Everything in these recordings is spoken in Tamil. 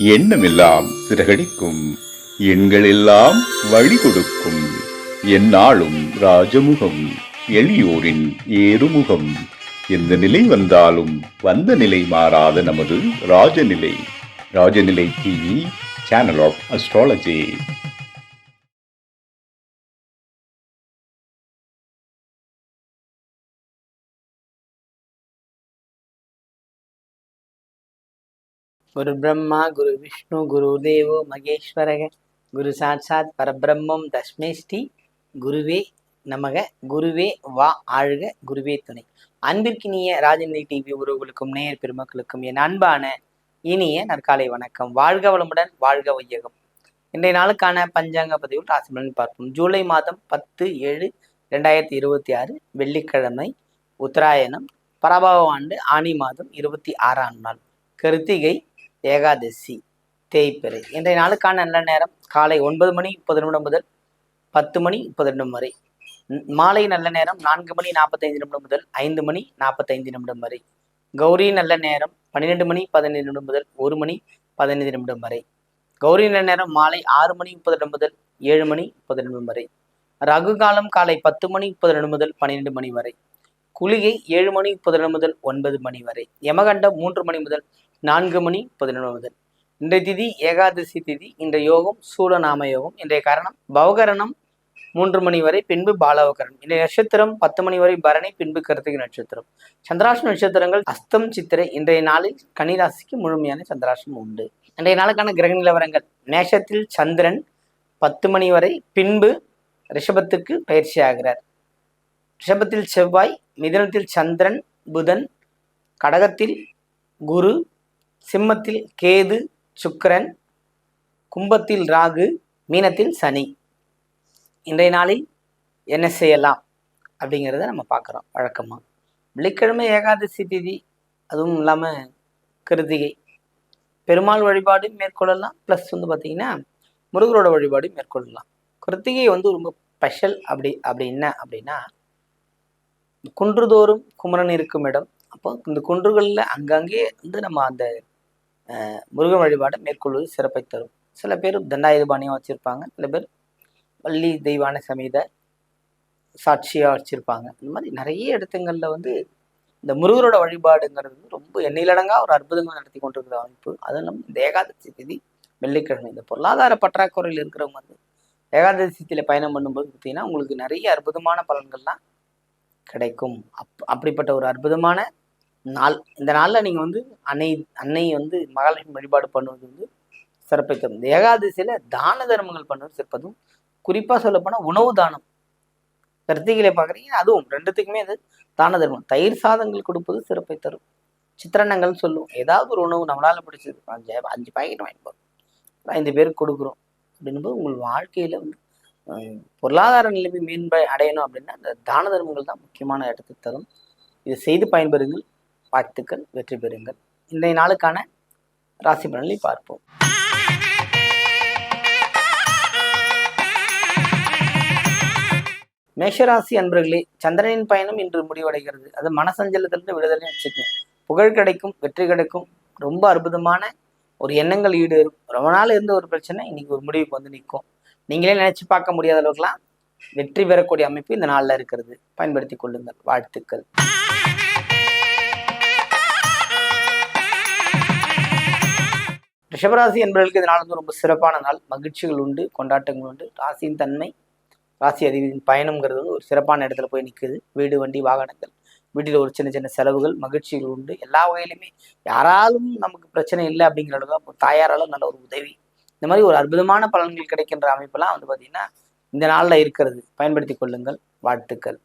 எண்ணமெல்லாம் சிறகடிக்கும், எண்களெல்லாம் வழி கொடுக்கும், எந்நாளும் ராஜமுகம், எளியோரின் ஏறுமுகம். எந்த நிலை வந்தாலும் வந்த நிலை மாறாத நமது Rajanilai. Rajanilai TV, channel of astrology. குரு பிரம்மா குரு விஷ்ணு குரு தேவோ மகேஸ்வரக குரு சாட்சாத் பரபிரம்மம் தஸ்மை ஸ்ரீ குருவே நமக. குருவே வா ஆழ்க, குருவே துணை. அன்பிற்கினிய ராஜநிலை டிவி உறவுகளுக்கும் நேயர் பெருமக்களுக்கும் என் அன்பான இனிய நற்காலை வணக்கம். வாழ்க வளமுடன், வாழ்க வையகம். இன்றைய நாளுக்கான பஞ்சாங்க பதிவில் ராசிபலன் பார்ப்போம். ஜூலை மாதம் 10/7/2026 வெள்ளிக்கிழமை, உத்தராயணம், பராபவ ஆண்டு ஆனி மாதம் 26ஆம் நாள், கிருத்திகை ஏகாதசி தேய்பிறை. இன்றைய நாளுக்கான நல்ல நேரம் காலை 9:30 முதல் 10:30 வரை. மாலை நல்ல நேரம் 4:45 முதல் 5:45 வரை. கௌரி நல்ல நேரம் 12:15 முதல் 1:15 வரை. கௌரி நல்ல நேரம் மாலை 6:30 முதல் 7:30 வரை. ரகு காலம் காலை 10:30 முதல் 12 மணி வரை. குளிகை 7:30 முதல் 9 மணி வரை. யமகண்டம் 3 மணி முதல் 4:30 முதல். இன்றைய திதி ஏகாதசி திதி. இன்றைய யோகம் சூலநாம யோகம். இன்றைய கரணம் பவகரணம் 3 மணி வரை, பின்பு பாலவகரணம். இன்றைய நட்சத்திரம் 10 மணி வரை பரணி, பின்பு கிருத்திகை நட்சத்திரம். சந்திராஷ்ட நட்சத்திரங்கள் அஸ்தம் சித்திரை. இன்றைய நாளில் கன்னிராசிக்கு முழுமையான சந்திராஷ்டம் உண்டு. இன்றைய நாளுக்கான கிரக நிலவரங்கள். மேஷத்தில் சந்திரன் 10 மணி வரை, பின்பு ரிஷபத்துக்கு பயிற்சி ஆகிறார். ரிஷபத்தில் செவ்வாய், மிதுனத்தில் சந்திரன் புதன், கடகத்தில் குரு, சிம்மத்தில் கேது சுக்கிரன், கும்பத்தில் ராகு, மீனத்தில் சனி. இன்றைய நாளில் என்ன செய்யலாம் அப்படிங்கிறத நம்ம பார்க்குறோம். வழக்கமாக வெள்ளிக்கிழமை ஏகாதசி திதி, அதுவும் இல்லாமல் கிருத்திகை, பெருமாள் வழிபாடு மேற்கொள்ளலாம். ப்ளஸ் பார்த்திங்கன்னா முருகரோட வழிபாடு மேற்கொள்ளலாம். கிருத்திகை ரொம்ப ஸ்பெஷல். அப்படி என்ன அப்படின்னா, குன்றுதோறும் குமரன் இருக்கும் இடம். அப்போ இந்த குன்றுகளில் அங்கங்கே நம்ம அந்த முருகன் வழிபாடை மேற்கொள்வது சிறப்பை தரும். சில பேர் தண்டாயுதபாணியாக வச்சுருப்பாங்க, சில பேர் வள்ளி தெய்வான சமேத சாட்சியாக வச்சுருப்பாங்க. இந்த மாதிரி நிறைய இடத்துங்களில் இந்த முருகரோட வழிபாடுங்கிறது ரொம்ப எண்ணிலடங்கா ஒரு அற்புதங்கள் நடத்தி கொண்டிருக்கிற அமைப்பு. அதுவும் இல்லாமல் இந்த ஏகாதசி திதி வெள்ளிக்கிழமை, இந்த பொருளாதார பற்றாக்குறையில் இருக்கிறவங்க ஏகாதசி திதியில் பயணம் பண்ணும்போது பார்த்தீங்கன்னா உங்களுக்கு நிறைய அற்புதமான பலன்கள்லாம் கிடைக்கும். அப்படிப்பட்ட ஒரு அற்புதமான நாள். இந்த நாளில் நீங்கள் அன்னை மகாலட்சுமி வழிபாடு பண்ணுவது சிறப்பை தரும். இந்த ஏகாதசியில் தான தர்மங்கள் பண்ணுவது சிறப்பதும். குறிப்பாக சொல்லப்போனால் உணவு தானம். கிருத்திகையில பார்க்குறீங்க, அதுவும் ரெண்டுத்துக்குமே அது தான தர்மம். தயிர் சாதங்கள் கொடுப்பது சிறப்பை தரும். சித்திரன்னங்கள்னு சொல்லுவோம். ஏதாவது ஒரு உணவு நம்மளால் பிடிச்சது 5 பாக்கெட் வாங்கி போகிறோம், 5 பேருக்கு கொடுக்குறோம் அப்படின்போது உங்கள் வாழ்க்கையில் பொருளாதார நிலைமை அடையணும் அப்படின்னா இந்த தான தர்மங்கள் தான் முக்கியமான இடத்துக்கு தரும். இதை செய்து பயன்பெறுங்கள். வாழ்த்துக்கள், வெற்றி பெறுங்கள். இன்றைய நாளுக்கான ராசி பலனை பார்ப்போம். மேஷராசி அன்பர்களே, சந்திரனின் பயணம் இன்று முடிவடைகிறது. அது மனசஞ்சலத்திலிருந்து விடுதலை வச்சுக்கணும். புகழ் கிடைக்கும், வெற்றி கிடைக்கும். ரொம்ப அற்புதமான ஒரு எண்ணங்கள் ஈடேறும். ரொம்ப நாள் இருந்த ஒரு பிரச்சனை இன்னைக்கு ஒரு முடிவுக்கு நிற்கும். நீங்களே நினைச்சு பார்க்க முடியாத அளவுக்குலாம் வெற்றி பெறக்கூடிய அமைப்பு இந்த நாளில் இருக்கிறது. பயன்படுத்தி கொள்ளுங்கள். வாழ்த்துக்கள். ரிஷபராசி என்பவர்களுக்கு இந்த நாள் ரொம்ப சிறப்பான நாள். மகிழ்ச்சிகள் உண்டு, கொண்டாட்டங்கள் உண்டு. ராசியின் தன்மை, ராசி அதிபதியின் பயணம்ங்கிறது ஒரு சிறப்பான இடத்துல போய் நிற்குது. வீடு, வண்டி, வாகனங்கள், வீட்டில் ஒரு சின்ன சின்ன செலவுகள், மகிழ்ச்சிகள் உண்டு. எல்லா வகையிலுமே யாராலும் நமக்கு பிரச்சனை இல்லை அப்படிங்கிற அளவுக்கு தாயாராலும் நல்ல ஒரு உதவி. இந்த மாதிரி ஒரு அற்புதமான பலன்கள் கிடைக்கின்ற அமைப்பெல்லாம் பார்த்தீங்கன்னா இந்த நாளில் இருக்கிறது. பயன்படுத்தி கொள்ளுங்கள். வாழ்த்துக்கள்.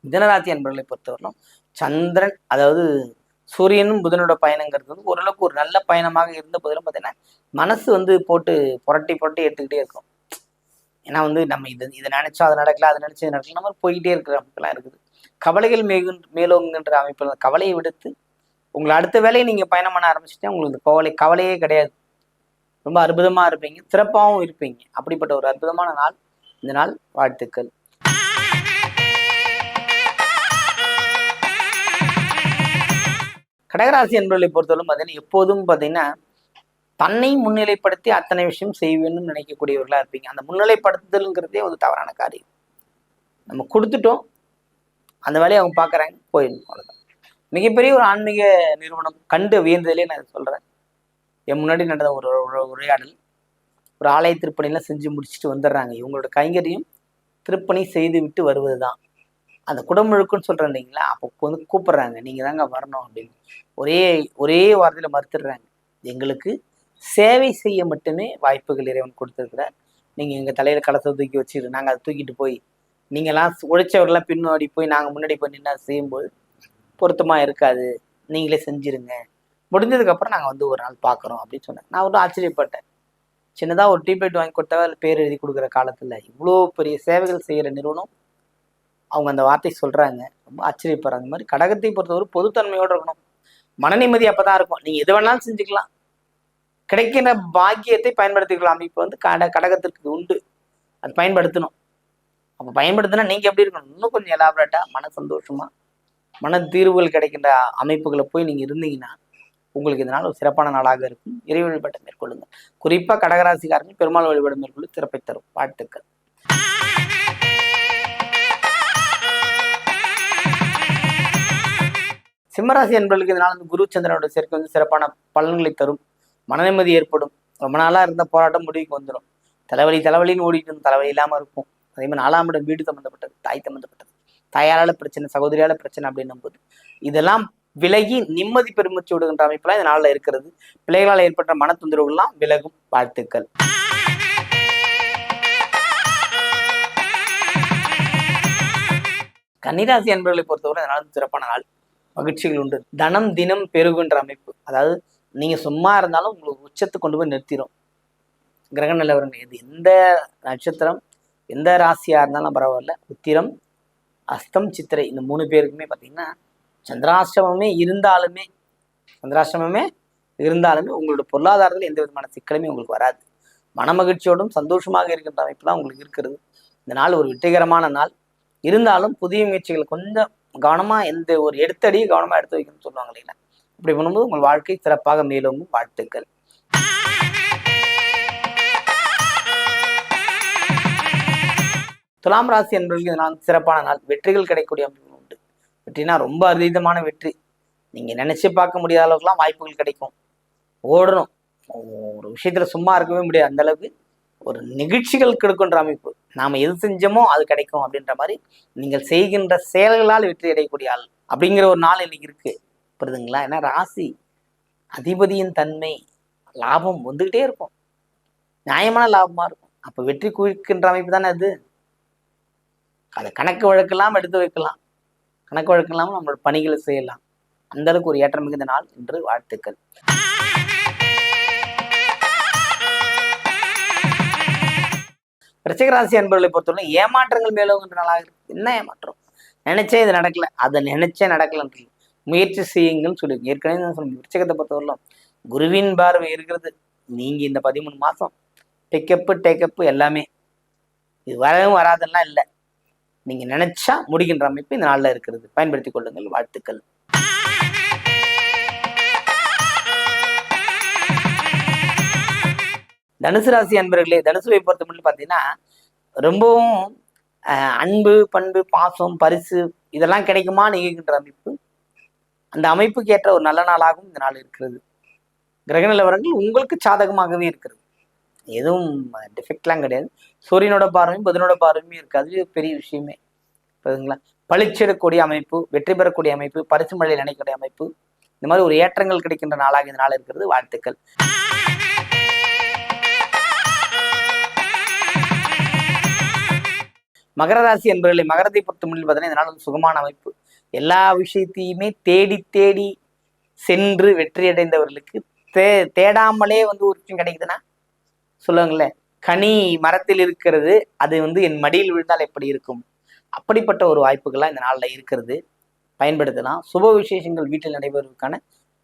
மிதுனராசி அன்பர்களை பொறுத்தவரைக்கும் சந்திரன், அதாவது சூரியனும் புதனோட பயணங்கிறது ஓரளவுக்கு ஒரு நல்ல பயணமாக இருந்த போதிலும் பார்த்தீங்கன்னா மனசு போட்டு புரட்டி எடுத்துக்கிட்டே இருக்கும். ஏன்னா நம்ம இதை நினைச்சோம் அது நடக்கல, அதை நினைச்சு நடக்கல, நம்ம போய்கிட்டே இருக்கிற அமைப்பெல்லாம் இருக்குது. கவலைகள் மேலோங்குன்ற அமைப்பு. கவலையை விடுத்து உங்களை அடுத்த வேலையை நீங்கள் பயணம் பண்ண ஆரம்பிச்சுட்டா உங்களுக்கு கவலையே கிடையாது. ரொம்ப அற்புதமாக இருப்பீங்க, சிறப்பாகவும் இருப்பீங்க. அப்படிப்பட்ட ஒரு அற்புதமான நாள் இந்த நாள். வாழ்த்துக்கள். கடகராசி என்பவர்களை பொறுத்தவரை பார்த்தீங்கன்னா எப்போதும் பார்த்தீங்கன்னா தன்னை முன்னிலைப்படுத்தி அத்தனை விஷயம் செய்வேன்னு நினைக்கக்கூடியவர்களா இருப்பீங்க. அந்த முன்னிலைப்படுத்துதல்ங்கிறதே ஒரு தவறான காரியம். நம்ம கொடுத்துட்டோம், அந்த வேலையை அவங்க பார்க்குறாங்க, போயிடணும், அவ்வளோதான். மிகப்பெரிய ஒரு ஆன்மீக நிறுவனம் கண்டு வியந்ததிலே நான் சொல்கிறேன். என் முன்னாடி நடந்த ஒரு உரையாடல், ஒரு ஆலய திருப்பணிலாம் செஞ்சு முடிச்சுட்டு வந்துடுறாங்க. இவங்களோட கைங்கரியம் திருப்பணி செய்து விட்டு வருவது தான் அந்த குடமுழுக்குன்னு சொல்கிறேன் இல்லைங்களா. அப்போ வந்து கூப்பிட்றாங்க, நீங்கள் தாங்க வரணும் அப்படின்னு. ஒரே வாரத்தில் மறுத்துடுறாங்க. எங்களுக்கு சேவை செய்ய மட்டுமே வாய்ப்புகள் இறைவன் கொடுத்துருக்குறார். நீங்கள் எங்கள் தலையில் கலசை தூக்கி வச்சுரு, நாங்கள் அதை தூக்கிட்டு போய் நீங்கள்லாம் உழைச்சவர்கள்லாம் பின்னாடி போய் நாங்கள் முன்னாடி போய் நின்று செய்யும்போது பொருத்தமாக இருக்காது, நீங்களே செஞ்சுருங்க, முடிஞ்சதுக்கப்புறம் நாங்கள் வந்து ஒரு நாள் பார்க்குறோம் அப்படின்னு சொன்னேன். நான் வந்து ஆச்சரியப்பட்டேன். சின்னதாக ஒரு டீப்ளைட் வாங்கி கொடுத்தா பேர் எழுதி கொடுக்குற காலத்தில் இவ்வளோ பெரிய சேவைகள் செய்கிற நிறுவனம் அவங்க அந்த வார்த்தை சொல்கிறாங்க. ரொம்ப ஆச்சரியப்படுறாங்க. இந்த மாதிரி கடகத்தை பொறுத்தவரை பொதுத்தன்மையோடு இருக்கணும். மன நிம்மதி அப்போ தான் இருக்கும். நீங்கள் எது வேணாலும் செஞ்சுக்கலாம், கிடைக்கிற பாக்கியத்தை பயன்படுத்திக்கலாம். இப்போ வந்து கடகத்திற்கு உண்டு, அது பயன்படுத்தணும். அப்போ பயன்படுத்தினா நீங்கள் எப்படி இருக்கணும், இன்னும் கொஞ்சம் எலாபரேட்டாக மன சந்தோஷமாக மன தீர்வுகள் கிடைக்கின்ற அமைப்புகளை போய் நீங்கள் இருந்தீங்கன்னா உங்களுக்கு இதனால் ஒரு சிறப்பான நாளாக இருக்கும். இறை வழிபாட்டை மேற்கொள்ளுங்கள். குறிப்பாக கடகராசிக்காரர்கள் பெருமாள் வழிபாடு மேற்கொண்டு சிறப்பை தரும். வாழ்த்துக்கள். சிம்மராசி என்பவர்களுக்கு இதனால் வந்து குரு சந்திரனோட சேர்க்கை வந்து சிறப்பான பலன்களை தரும். மன நிம்மதி ஏற்படும். ரொம்ப நாளாக இருந்த போராட்டம் முடிவுக்கு வந்துடும். தலைவலின்னு ஓடிட்டு இருந்த தலைவலி இல்லாமல் இருக்கும். அதே மாதிரி 4ஆம் இடம் வீடு சம்மந்தப்பட்டது, தாய் சம்மந்தப்பட்டது, தாயாரால பிரச்சனை, சகோதரியால பிரச்சனை அப்படின்னும் போது இதெல்லாம் விலகி நிம்மதி பெருமூச்சு விடுகின்ற அமைப்பெல்லாம் இந்த நாளில் இருக்கிறது. பிள்ளைகளால் ஏற்பட்ட மன தொந்தரவுகள்லாம் விலகும். வாழ்த்துக்கள். கன்னிராசி என்பவர்களை பொறுத்தவரை இதனால சிறப்பான நாள். மகிழ்ச்சிகள் உண்டு. தனம் தினம் பெருகுன்ற அமைப்பு. அதாவது நீங்க சும்மா இருந்தாலும் உங்களுக்கு உச்சத்தை கொண்டு போய் நிறுத்திடும் கிரக நிலவரங்கள். இது எந்த நட்சத்திரம் எந்த ராசியா இருந்தாலும் பரவாயில்ல. உத்திரம் அஸ்தம் சித்திரை இந்த 3 பேருக்குமே பார்த்தீங்கன்னா சந்திராஷ்டமமே இருந்தாலுமே உங்களோட பொருளாதாரத்தில் எந்த விதமான சிக்கலுமே உங்களுக்கு வராது. மனமகிழ்ச்சியோடும் சந்தோஷமாக இருக்கின்ற அமைப்பு தான் உங்களுக்கு இருக்கிறது. இந்த நாள் ஒரு வெற்றிகரமான நாள். இருந்தாலும் புதிய முயற்சிகள் கொஞ்சம் கவனமாக, எந்த ஒரு எடுத்தடியும் கவனமாக எடுத்து வைக்கணும்னு சொல்லுவாங்க இல்லைங்களா. அப்படி பண்ணும்போது உங்கள் வாழ்க்கை சிறப்பாக மேலோங்கும். வாழ்த்துக்கள். துலாம் ராசி என்பவர்களுக்கு இதனால் சிறப்பான நாள். வெற்றிகள் கிடைக்கக்கூடிய அமைப்புகள் உண்டு. வெற்றினா ரொம்ப அதீதமான வெற்றி. நீங்கள் நினைச்சு பார்க்க முடியாத அளவுக்குலாம் வாய்ப்புகள் கிடைக்கும். ஓடணும், ஒரு விஷயத்துல சும்மா இருக்கவே முடியாது. அந்த அளவுக்கு ஒரு நிகழ்ச்சிகள் கிடைக்கின்ற அமைப்பு. நாம எது செஞ்சோமோ அது கிடைக்கும் அப்படின்ற மாதிரி நீங்கள் செய்கின்ற செயல்களால் வெற்றி அடையக்கூடிய ஆள் அப்படிங்கிற ஒரு நாள் இன்னைக்கு இருக்கு. புரியுதுங்களா? ஏன்னா ராசி அதிபதியின் தன்மை லாபம் வந்துகிட்டே இருக்கும், நியாயமான லாபமா இருக்கும். அப்ப வெற்றி குவிக்கின்ற அமைப்பு தானே அது. அதை கணக்கு வழக்கெல்லாம் எடுத்து வைக்கலாம், கணக்கு வழக்கெல்லாம் நம்மளோட பணிகளை செய்யலாம். அந்த அளவுக்கு ஒரு ஏற்றம் மிகுந்த நாள் என்று. வாழ்த்துக்கள். ரிஷிகராசி அன்பர்களை பொறுத்தவரை ஏமாற்றங்கள் மேலோங்கின்ற நாளாக இருக்கு. என்ன ஏமாற்றம்? நினைச்சே இது நடக்கல, அதை நினைச்சே நடக்கலன்னு முயற்சி செய்யுங்கள்னு சொல்லி ஏற்கனவே நான் சொல்லுங்க. ரிஷிகத்தை பொறுத்தவரையிலும் குருவின் பார்வை இருக்கிறது. நீங்க இந்த 13 மாசம் டேக்கப்பு எல்லாமே இது வரவும் வராதெல்லாம் இல்லை. நீங்க நினைச்சா முடிகின்ற அமைப்பு இந்த நாளில் இருக்கிறது. பயன்படுத்திக் கொள்ளுங்கள். வாழ்த்துக்கள். தனுசு ராசி அன்பர்களே, தனுசுவை பொறுத்த மட்டும் பார்த்தீங்கன்னா ரொம்பவும் அன்பு, பண்பு, பாசம், பரிசு இதெல்லாம் கிடைக்குமா நீங்கின்ற அமைப்பு. அந்த அமைப்புக்கு ஏற்ற ஒரு நல்ல நாளாகவும் இந்த நாள் இருக்கிறது. கிரக நிலவரங்கள் உங்களுக்கு சாதகமாகவே இருக்கிறது. எதுவும் டிஃபெக்ட்லாம் கிடையாது. சூரியனோட பார்வையும் புதனோட பார்வையுமே இருக்கு. அது பெரிய விஷயமே. புரியுதுங்களா? பளிச்சிடக்கூடிய அமைப்பு, வெற்றி பெறக்கூடிய அமைப்பு, பரிசு மழையில் நினைக்கக்கூடிய அமைப்பு, இந்த மாதிரி ஒரு ஏற்றங்கள் கிடைக்கின்ற நாளாக இந்த நாள் இருக்கிறது. வாழ்த்துக்கள். மகர ராசி என்பவர்களை மகரத்தை பொறுத்த முடியும் பார்த்தீங்கன்னா இதனால சுகமான அமைப்பு. எல்லா விஷயத்தையுமே தேடி தேடி சென்று வெற்றி அடைந்தவர்களுக்கு தேடாமலே வந்து ஒரு விஷயம் கிடைக்குதுன்னா சொல்லுவாங்களேன், கனி மரத்தில் இருக்கிறது, அது வந்து என் மடியில் விழுந்தால் எப்படி இருக்கும், அப்படிப்பட்ட ஒரு வாய்ப்புகள்லாம் இந்த நாளில் இருக்கிறது. பயன்படுத்தலாம். சுப விசேஷங்கள் வீட்டில் நடைபெறுவதற்கான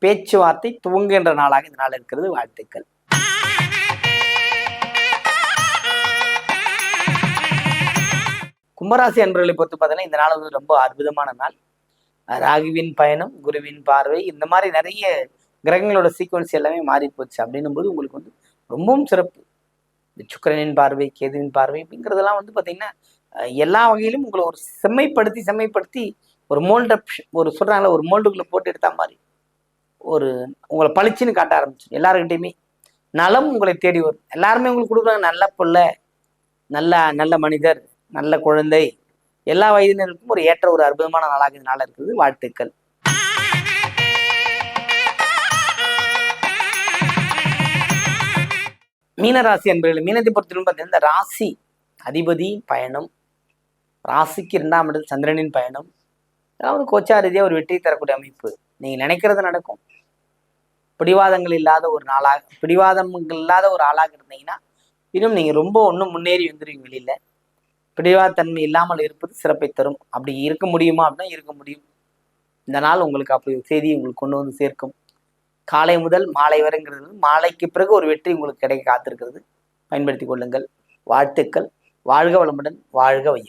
பேச்சுவார்த்தை துவங்குகின்ற நாளாக இந்த நாள் இருக்கிறது. வாழ்த்துக்கள். கும்பராசி அன்பர்களை பொறுத்து பார்த்தீங்கன்னா இந்த நாள் வந்து ரொம்ப அற்புதமான நாள். ராகுவின் பயணம், குருவின் பார்வை, இந்த மாதிரி நிறைய கிரகங்களோட சீக்வன்ஸ் எல்லாமே மாறி போச்சு. அப்படின்னும் போது உங்களுக்கு வந்து ரொம்பவும் சிறப்பு. இந்த சுக்கிரனின் பார்வை, கேதுவின் பார்வை அப்படிங்கிறதெல்லாம் வந்து பார்த்தீங்கன்னா எல்லா வகையிலும் உங்களை ஒரு செம்மைப்படுத்தி ஒரு மோல்டப், ஒரு சொல்றாங்களே ஒரு மோல்டுக்குள்ள போட்டு எடுத்த மாதிரி ஒரு உங்களை பளிச்சுன்னு காட்ட ஆரம்பிச்சு. எல்லாருக்கிட்டையுமே நலம் உங்களை தேடி வரும். எல்லாருமே உங்களுக்கு கொடுக்குறாங்க நல்ல பிள்ளை, நல்ல நல்ல மனிதர், நல்ல குழந்தை. எல்லா வயதினருக்கும் ஒரு ஏற்ற ஒரு அற்புதமான நாளாக இந்த நாள் இருக்குது. வாழ்த்துக்கள். மீனராசி என்பவர்கள், மீனத்தை பொறுத்தவரை பார்த்தீங்கன்னா இந்த ராசி அதிபதி பயணம், ராசிக்கு 2ஆம் இடத்தில் சந்திரனின் பயணம், அதாவது கோச்சா ரீதியாக ஒரு வெற்றி தரக்கூடிய அமைப்பு. நீங்க நினைக்கிறது நடக்கும். பிடிவாதங்கள் இல்லாத ஒரு ஆளாக இருந்தீங்கன்னா இன்னும் நீங்க ரொம்ப ஒன்றும் முன்னேறி வந்துருவீங்க. வெளியில பிடிவாதத்தன்மை இல்லாமல் இருப்பது சிறப்பை தரும். அப்படி இருக்க முடியுமா அப்படின்னா இருக்க முடியும். இந்த நாள் உங்களுக்கு அப்படி செய்தி உங்களுக்கு கொண்டு வந்து சேர்க்கும். காலை முதல் மாலை வரைங்கிறது, மாலைக்கு பிறகு ஒரு வெற்றி உங்களுக்கு கிடைக்க காத்திருக்கிறது. பயன்படுத்தி கொள்ளுங்கள். வாழ்த்துக்கள். வாழ்க வளமுடன், வாழ்க வையகம்.